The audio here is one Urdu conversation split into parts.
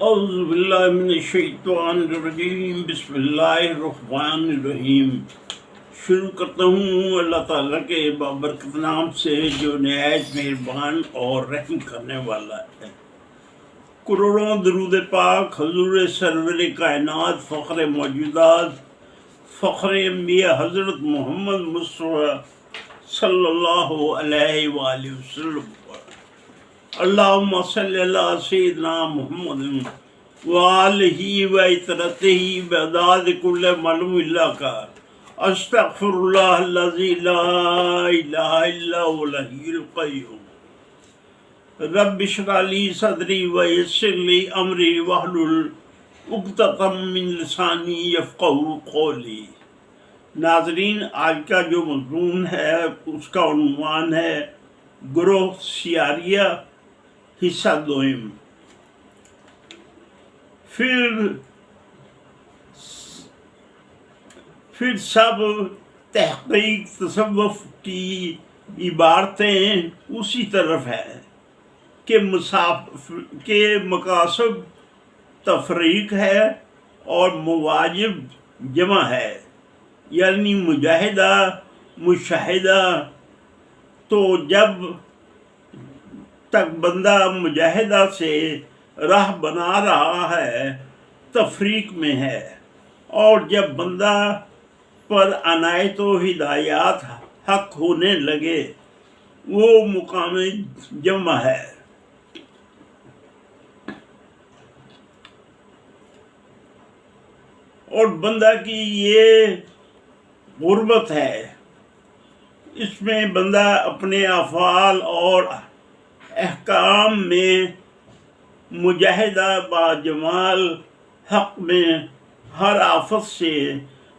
اعوذ باللہ من الشیطان الرجیم، بسم اللہ الرحمن الرحیم۔ شروع کرتا ہوں اللہ تعالیٰ کے بابرکت نام سے جو نہایت مہربان اور رحم کرنے والا ہے۔ کروڑوں درود پاک حضور سرور کائنات، فخر موجودات، فخر انبیاء حضرت محمد مصطفیٰ صلی اللہ علیہ وآلہ وسلم پر۔ اللہم صلی اللہ سیدنا محمد وآلہ وعطرتہ بعداد کل معلوم اللہ کا۔ استغفر اللہ الذی لا الہ الا هو الحی القیوم۔ رب اشرح لی صدری ویسر لی امری واحلل عقدۃ من لسانی یفقہوا قولی۔ ناظرین، آج کا جو مضمون ہے اس کا عنوان ہے گروہ سیاریہ حصہ دوئم۔ پھر سب تحقیق تصوف کی عبارتیں اسی طرف ہے کہ مقاصد تفریق ہے اور مواجب جمع ہے، یعنی مجاہدہ مشاہدہ۔ تو جب تک بندہ مجاہدہ سے راہ بنا رہا ہے تفریق میں ہے، اور جب بندہ پر عنایت و ہدایات حق ہونے لگے وہ مقام جمع ہے۔ اور بندہ کی یہ غربت ہے، اس میں بندہ اپنے افعال اور احکام میں مجاہدہ با جمال حق میں ہر آفت سے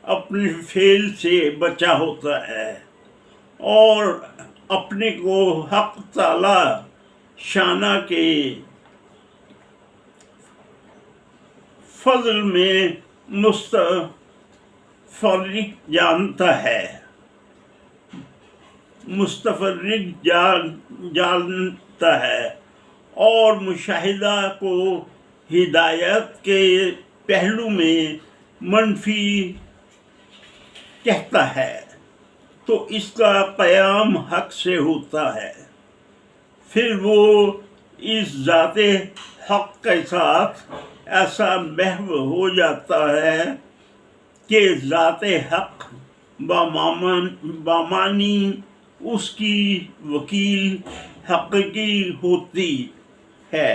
اپنے فعل سے بچا ہوتا ہے، اور اپنے کو حق تعالی شانہ کے فضل میں مستفرق جانتا ہے، اور مشاہدہ کو ہدایت کے پہلو میں منفی کہتا ہے، تو اس کا قیام حق سے ہوتا ہے۔ پھر وہ اس ذات حق کے ساتھ ایسا محو ہو جاتا ہے کہ ذات حق بامانی اس کی وکیل حقیقی ہوتی ہے،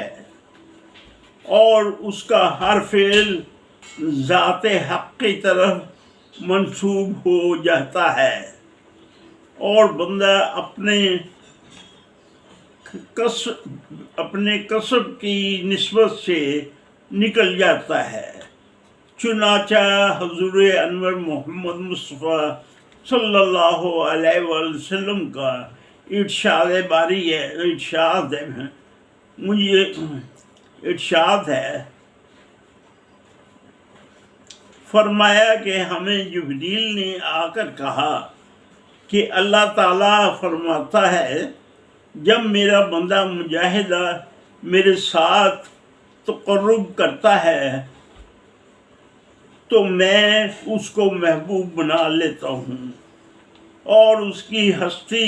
اور اس کا ہر فعل ذات حق کی طرف منسوب ہو جاتا ہے، اور بندہ اپنے کسب کی نسبت سے نکل جاتا ہے۔ چنانچہ حضور انور محمد مصطفیٰ صلی اللہ علیہ وآلہ وسلم کا ارشاد ہے، فرمایا کہ ہمیں جبریل نے آ کر کہا کہ اللہ تعالیٰ فرماتا ہے جب میرا بندہ مجاہدہ میرے ساتھ تقرب کرتا ہے تو میں اس کو محبوب بنا لیتا ہوں، اور اس کی ہستی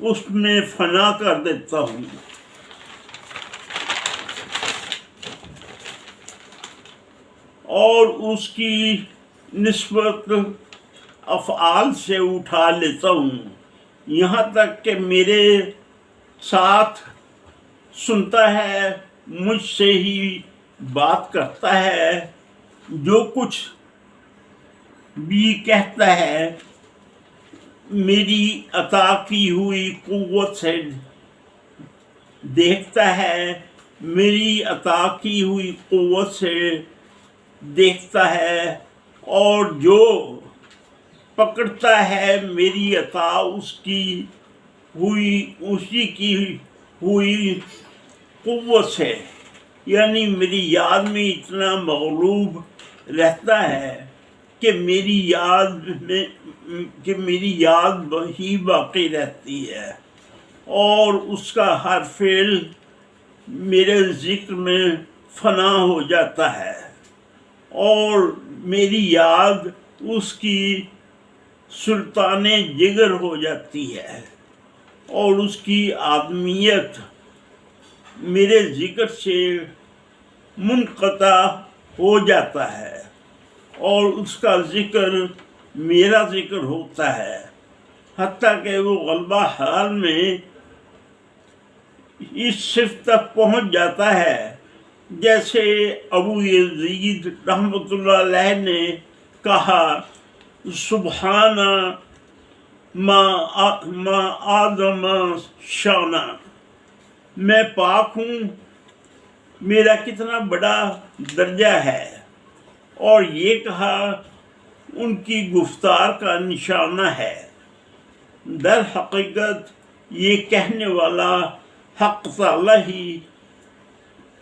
اس میں فنا کر دیتا ہوں، اور اس کی نسبت افعال سے اٹھا لیتا ہوں، یہاں تک کہ میرے ساتھ سنتا ہے، مجھ سے ہی بات کرتا ہے، جو کچھ بھی کہتا ہے میری عطا کی ہوئی قوت سے دیکھتا ہے، میری عطا کی ہوئی قوت سے دیکھتا ہے، اور جو پکڑتا ہے میری عطا اسی کی ہوئی قوت سے، یعنی میری یاد میں اتنا مغلوب رہتا ہے کہ میری یاد ہی باقی رہتی ہے، اور اس کا ہر فعل میرے ذکر میں فنا ہو جاتا ہے اور میری یاد اس کی سلطان جگر ہو جاتی ہے اور اس کی آدمیت میرے ذکر سے منقطع ہو جاتا ہے اور اس کا ذکر میرا ذکر ہوتا ہے، حتیٰ کہ وہ غلبہ حال میں اس صفت تک پہنچ جاتا ہے جیسے ابو یزید رحمۃ اللہ علیہ نے کہا، سبحان ما آدم شانہ، میں پاک ہوں، میرا کتنا بڑا درجہ ہے، اور یہ کہا ان کی گفتار کا نشانہ ہے۔ در حقیقت یہ کہنے والا حق تعالی ہی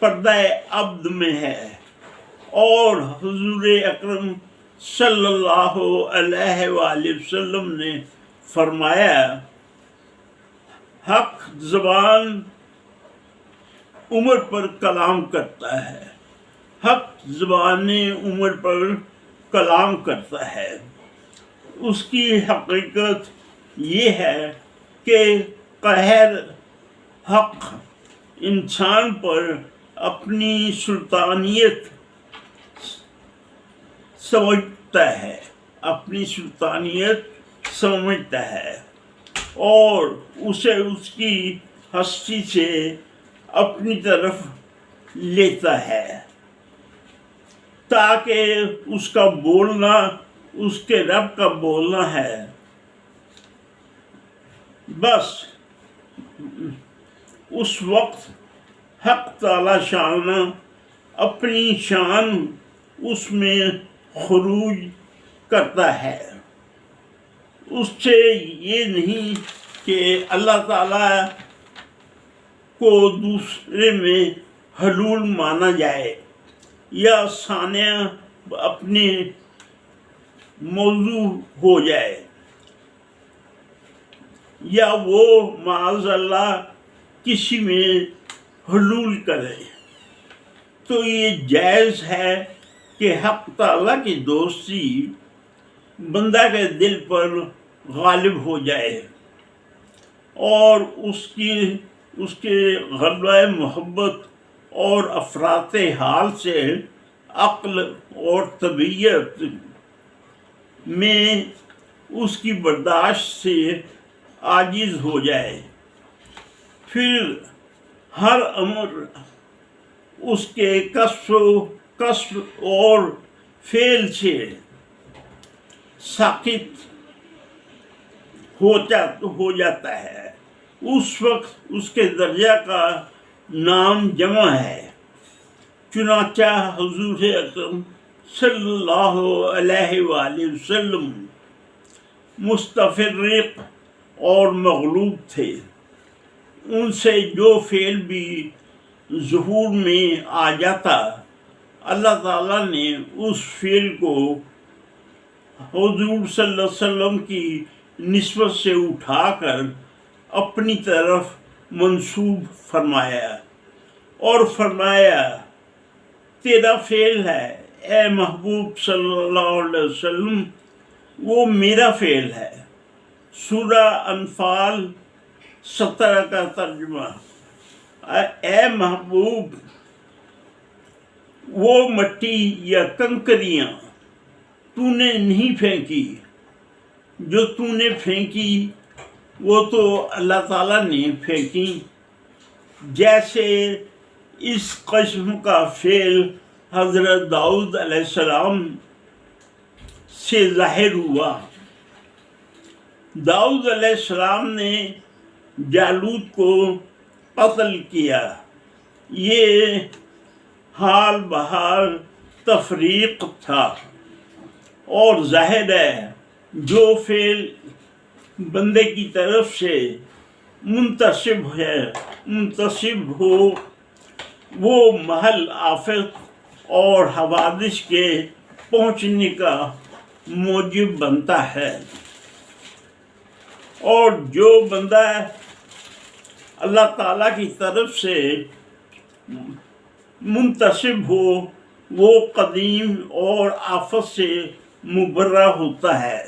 پردہ عبد میں ہے، اور حضور اکرم صلی اللہ علیہ وآلہ وسلم نے فرمایا، حق زبان عمر پر کلام کرتا ہے، حق زبان عمر پر کلام کرتا ہے۔ اس کی حقیقت یہ ہے کہ قہر حق انسان پر اپنی سلطانیت سمجھتا ہے، اپنی سلطانیت سمجھتا ہے اور اسے اس کی ہستی سے اپنی طرف لیتا ہے تاکہ اس کا بولنا اس کے رب کا بولنا ہے۔ بس اس وقت حق تعالی شان اپنی شان اس میں خروج کرتا ہے۔ اس سے یہ نہیں کہ اللہ تعالی کو دوسرے میں حلول مانا جائے یا ثانیہ اپنے موضوع ہو جائے، یا وہ معاذ اللہ کسی میں حلول کرے، تو یہ جائز ہے کہ حق تعالیٰ کی دوستی بندہ کے دل پر غالب ہو جائے اور اس کے غلبہ محبت اور افراط حال سے عقل اور طبیعت میں اس کی برداشت سے عاجز ہو جائے، پھر ہر امر اس کے کسب اور فعل سے ساقط ہو جاتا ہے۔ اس وقت اس کے درجہ کا نام جمع ہے۔ چنانچہ حضور اکرم صلی اللہ علیہ وآلہ وسلم مستفرق اور مغلوب تھے، ان سے جو فعل بھی ظہور میں آ جاتا، اللہ تعالیٰ نے اس فعل کو حضور صلی اللہ علیہ وسلم کی نسبت سے اٹھا کر اپنی طرف منسوب فرمایا اور فرمایا، تیرا فعل ہے اے محبوب صلی اللہ علیہ وسلم، وہ میرا فعل ہے۔ سورہ انفال 17 کا ترجمہ، اے محبوب، وہ مٹی یا کنکریاں تو نے نہیں پھینکی، جو تو نے پھینکی وہ تو اللہ تعالیٰ نے پھینکی۔ جیسے اس قسم کا فعل حضرت داؤد علیہ السلام سے ظاہر ہوا۔ داؤد علیہ السلام نے جالوت کو قتل کیا۔ یہ حال بحال تفریق تھا، اور ظاہر ہے جو فعل بندے کی طرف سے منتصب ہو وہ محل آفت اور حوادث کے پہنچنے کا موجب بنتا ہے، اور جو بندہ اللہ تعالیٰ کی طرف سے منتصب ہو وہ قدیم اور آفت سے مبرہ ہوتا ہے،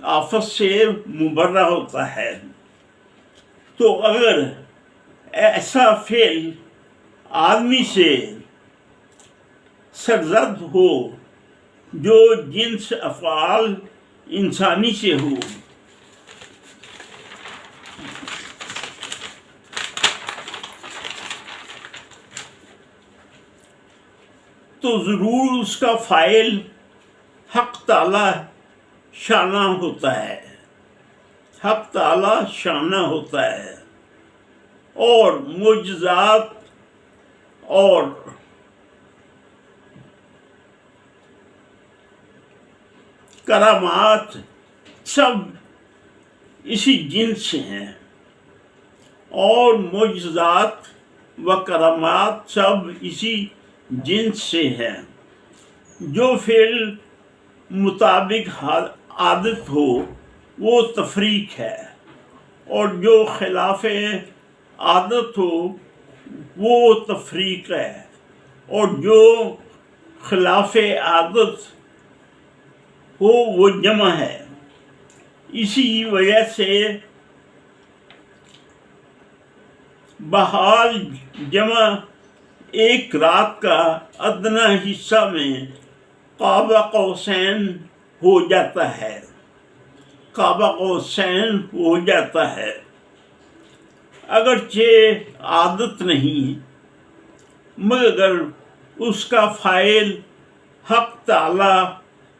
آفت سے مبرہ ہوتا ہے۔ تو اگر ایسا فعل آدمی سے سرزد ہو جو جنس افعال انسانی سے ہو، تو ضرور اس کا فاعل حق تعالی شانہ ہوتا ہے، حق تعالی شانہ ہوتا ہے، اور معجزات اور کرامات سب اسی جنس سے ہیں، اور معجزات و کرامات سب اسی جنس سے ہیں۔ جو فعل مطابق عادت ہو وہ تفریق ہے، اور جو خلاف عادت ہو وہ تفریق ہے، اور جو خلاف عادت ہو وہ جمع ہے۔ اسی وجہ سے بحال جمع ایک رات کا ادنا حصہ میں قاب قوسین ہو جاتا ہے، قاب قوسین ہو جاتا ہے، اگرچہ عادت نہیں، مگر اس کا فاعل حق تعالی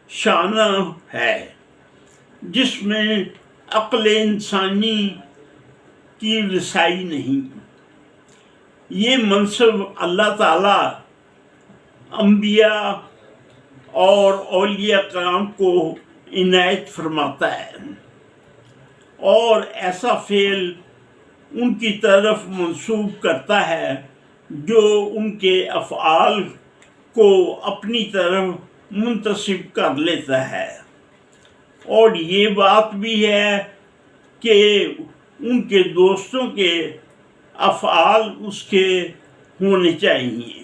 شانہ ہے، جس میں عقل انسانی کی رسائی نہیں۔ یہ منصب اللہ تعالیٰ انبیاء اور اولیاء کرام کو عنایت فرماتا ہے، اور ایسا فعل ان کی طرف منسوب کرتا ہے جو ان کے افعال کو اپنی طرف منتسب کر لیتا ہے۔ اور یہ بات بھی ہے کہ ان کے دوستوں کے افعال اس کے ہونے چاہیے۔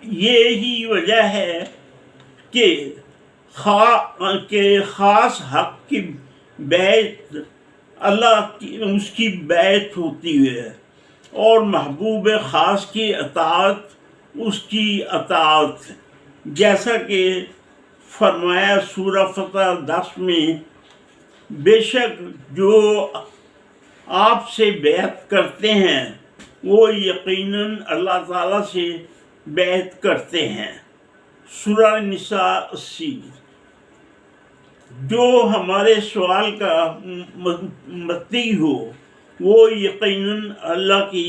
یہی وجہ ہے کہ خاص حق کی بیعت اللہ کی اس کی بیعت ہوتی ہے، اور محبوب خاص کی اطاعت اس کی اطاعت، جیسا کہ فرمایا سورہ فتح 10 میں، بے شک جو آپ سے بیعت کرتے ہیں وہ یقیناً اللہ تعالیٰ سے بیعت کرتے ہیں۔ سورہ نساء 80۔ جو ہمارے سوال کا مطیع ہو وہ یقیناً اللہ کی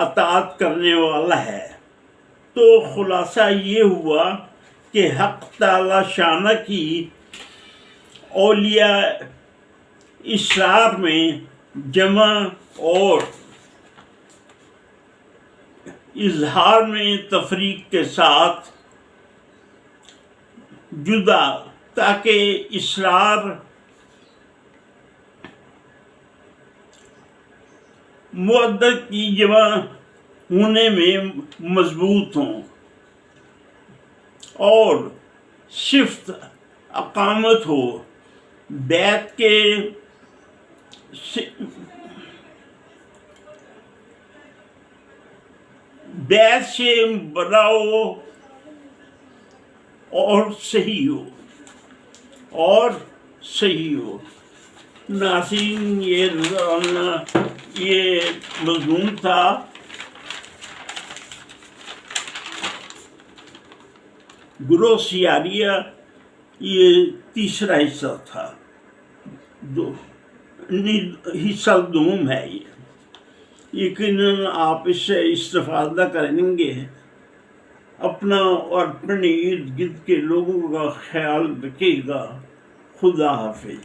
اطاعت کرنے والا ہے۔ تو خلاصہ یہ ہوا کہ حق تعالی شانہ کی اولیاء اسرار میں جمع اور اظہار میں تفریق کے ساتھ جدا، تاکہ اسرار معدت کی جمع ہونے میں مضبوط ہوں، اور صفت اقامت ہو۔ بیعت کے بیعت سے بڑا ہو اور صحیح ہو، اور صحیح ہو۔ ناظرین، یہ مضمون تھا گروہ سیاریہ، یہ تیسرا حصہ تھا، حصہ دوم ہے یہ۔ یقیناً آپ اس سے استفادہ کریں گے۔ اپنا اور اپنے ارد گرد کے لوگوں کا خیال رکھیے گا۔ خدا حافظ۔